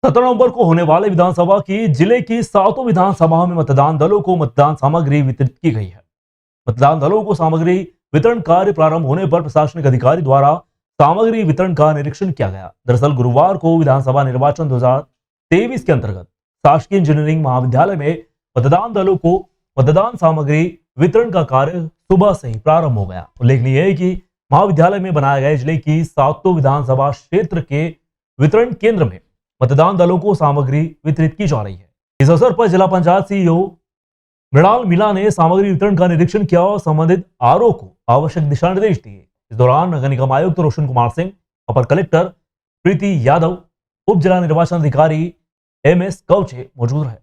17 नवंबर को होने वाले विधानसभा की जिले की 7 विधानसभाओं में मतदान दलों को मतदान सामग्री वितरित की गई है। मतदान दलों को सामग्री वितरण कार्य प्रारंभ होने पर प्रशासनिक अधिकारी द्वारा सामग्री वितरण का निरीक्षण किया गया। दरअसल गुरुवार को विधानसभा निर्वाचन 2023 के अंतर्गत शासकीय इंजीनियरिंग महाविद्यालय में मतदान दलों को मतदान सामग्री वितरण का कार्य सुबह से ही प्रारंभ हो गया। उल्लेखनीय है कि महाविद्यालय में बनाए गए जिले की 7 विधानसभा क्षेत्र के वितरण केंद्र में मतदान दलों को सामग्री वितरित की जा रही है। इस अवसर पर जिला पंचायत सीईओ मृणाल मीणा ने सामग्री वितरण का निरीक्षण किया और संबंधित आरओ को आवश्यक दिशा निर्देश दिए। इस दौरान नगर निगम आयुक्त रोशन कुमार सिंह, अपर कलेक्टर प्रीति यादव, उप जिला निर्वाचन अधिकारी MS कवचे मौजूद रहे।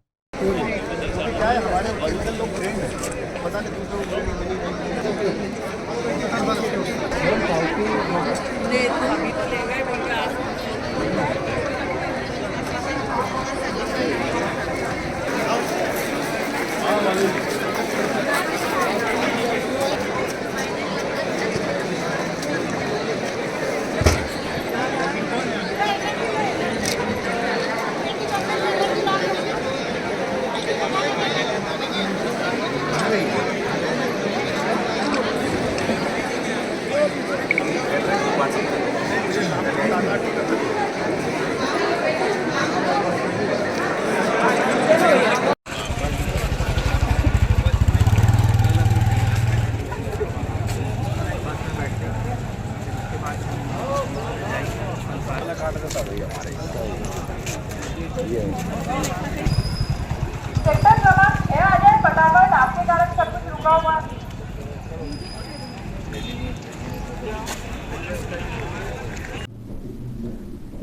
सेक्टर क्रमांक 6 आ जाए फटाफट, आपके कारण सब कुछ रुका हुआ है।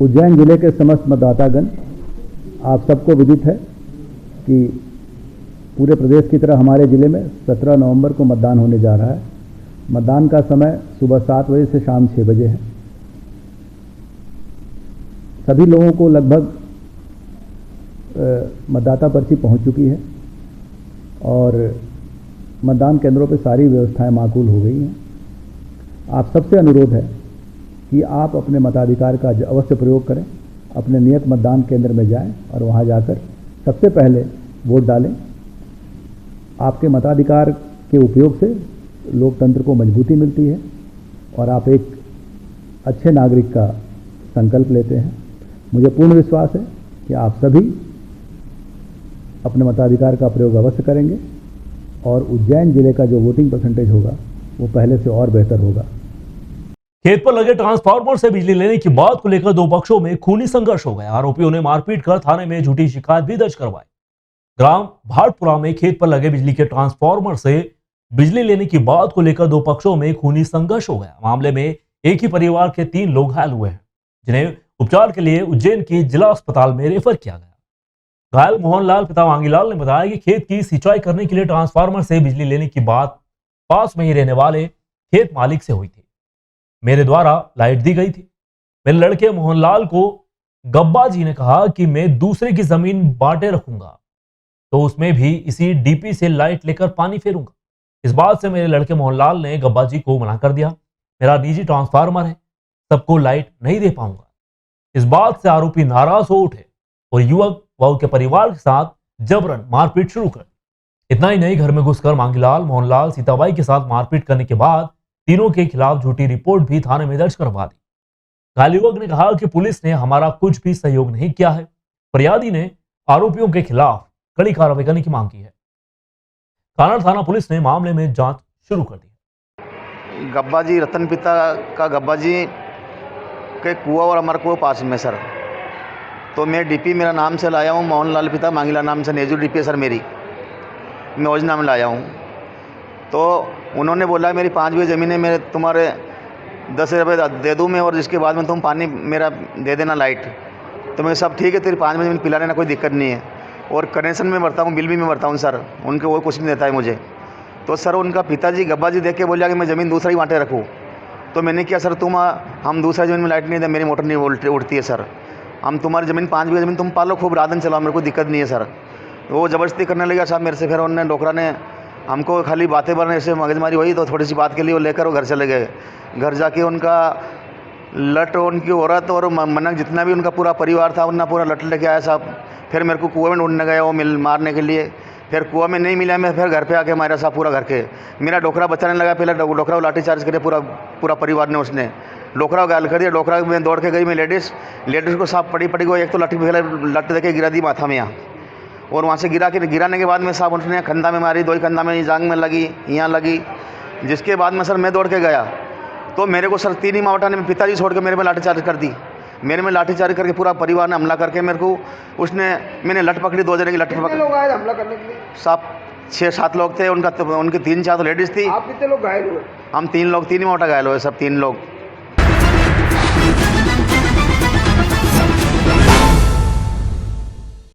उज्जैन जिले के समस्त मतदातागण, आप सबको विदित है कि पूरे प्रदेश की तरह हमारे जिले में 17 नवंबर को मतदान होने जा रहा है। मतदान का समय सुबह 7 बजे से शाम 6 बजे है। सभी लोगों को लगभग मतदाता पर्ची पहुंच चुकी है और मतदान केंद्रों पर सारी व्यवस्थाएं माकूल हो गई हैं। आप सबसे अनुरोध है कि आप अपने मताधिकार का अवश्य प्रयोग करें, अपने नियत मतदान केंद्र में जाएं और वहां जाकर सबसे पहले वोट डालें। आपके मताधिकार के उपयोग से लोकतंत्र को मजबूती मिलती है और आप एक अच्छे नागरिक का संकल्प लेते हैं। मुझे पूर्ण विश्वास है कि आप सभी अपने मताधिकार का प्रयोग अवश्य करेंगे और उज्जैन जिले का जो वोटिंग परसेंटेज होगा वो पहले से और बेहतर होगा। खेत पर लगे ट्रांसफार्मर से बिजली लेने की बात को लेकर 2 पक्षों में खूनी संघर्ष हो गया। आरोपियों ने मारपीट कर थाने में झूठी शिकायत भी दर्ज करवाई। ग्राम भाटपुरा में खेत पर लगे बिजली के ट्रांसफार्मर से बिजली लेने की बात को लेकर 2 पक्षों में खूनी संघर्ष हो गया। मामले में एक ही परिवार के 3 लोग घायल हुए हैं, जिन्हें उपचार के लिए उज्जैन के जिला अस्पताल में रेफर किया गया। घायल मोहनलाल पिता मांगीलाल ने बताया कि खेत की सिंचाई करने के लिए ट्रांसफार्मर से बिजली लेने की बात पास में ही रहने वाले खेत मालिक से हुई थी। मेरे द्वारा लाइट दी गई थी। मेरे लड़के मोहनलाल को गब्बा जी ने कहा कि मैं दूसरे की जमीन बांटे रखूंगा तो उसमें भी इसी डीपी से लाइट लेकर पानी फेरूंगा। इस बात से मेरे लड़के मोहनलाल ने गब्बा जी को मना कर दिया। मेरा निजी ट्रांसफार्मर है, सबको लाइट नहीं दे पाऊंगा। इस बात से आरोपी नाराज हो उठे और युवक व उसके परिवार के साथ जबरन मारपीट शुरू कर दी। इतना ही नहीं, घर में घुसकर मांगीलाल, मोहनलाल, सीताबाई के साथ मारपीट करने के बाद तीनों के खिलाफ झूठी रिपोर्ट भी थाने में दर्ज करवा दी। घायल युवक ने कहा कि पुलिस ने हमारा कुछ भी सहयोग नहीं किया है। फरियादी ने आरोपियों के खिलाफ कड़ी कार्रवाई करने की मांग की है। कानड़ थाना पुलिस ने मामले में जांच शुरू कर दी। गब्बा जी, रतन पिता का गब्बा जी के कुआ और अमर कुआ पास में सर, तो मैं डीपी मेरा नाम से लाया हूँ, मोहनलाल पिता मांगीलाल नाम से नेजू डीपी सर मेरी, मैं योजना में लाया हूँ। तो उन्होंने बोला मेरी 5 बीघे ज़मीन है, मेरे तुम्हारे 10 रुपये दे दूँ मैं और जिसके बाद में तुम पानी मेरा दे देना लाइट। तो मैं सब ठीक है, तेरी 5 बीघे ज़मीन पिला लेना, कोई दिक्कत नहीं है। और कनेक्शन में भरता हूँ, बिल भी मैं भरता हूँ सर, उनके वो कुछ नहीं देता है मुझे। तो सर उनका पिताजी गब्बा जी देख के बोला कि मैं ज़मीन दूसरा ही बांटे रखूँ। तो मैंने किया सर, हम दूसरा ज़मीन में लाइट नहीं दे, मेरी मोटर नहीं उड़ती है सर, हम तुम्हारी ज़मीन 5 बीघे ज़मीन तुम पालो, खूब रात दिन चलाओ, मेरे को दिक्कत नहीं है सर। वो ज़बरदस्ती करने लगा साहब मेरे से। फिर उन्होंने डोकरा ने हमको खाली बातें भरने से मगजमारी हुई, तो थोड़ी सी बात के लिए वो लेकर वो घर चले गए। घर जाके उनका लट उनकी औरत और मनक जितना भी उनका पूरा परिवार था उनका पूरा लट लेके आया साहब। फिर मेरे को कुएं में ढूंढने गया वो मारने के लिए। फिर कुआं में नहीं मिला, मैं फिर घर पे आके मारा साहब पूरा घर के। मेरा डोकरा बचाने लगा, पहले डोकरा को लाठी चार्ज करे पूरा परिवार ने। उसने डोकरा को गाल कर दिया। डोकरा में दौड़ के गई मैं लेडीज़ को साहब पड़ी को एक तो लाठी पहले लट देके गिरा दी माथा में यहाँ, और वहाँ से गिराने के बाद में साहब उसने कंधा में मारी, 2 कंधा में, जांग में लगी, यहाँ लगी। जिसके बाद में सर मैं दौड़ के गया तो मेरे को सर 3 ही मावटा ने पिताजी छोड़ के मेरे में लाठीचार्ज कर दी। मेरे में लाठीचार्ज करके पूरा परिवार ने हमला करके मेरे को मैंने लट पकड़ी, 2 जने की लट पकड़ी। लोग आए हमला करने के लिए? साहब 6-7 लोग थे, उनकी 3-4 लेडीज़ थी। आप कितने लोग घायल हुए? हम 3 लोग, 3 ही मावटा घायल हुए सब, 3 लोग।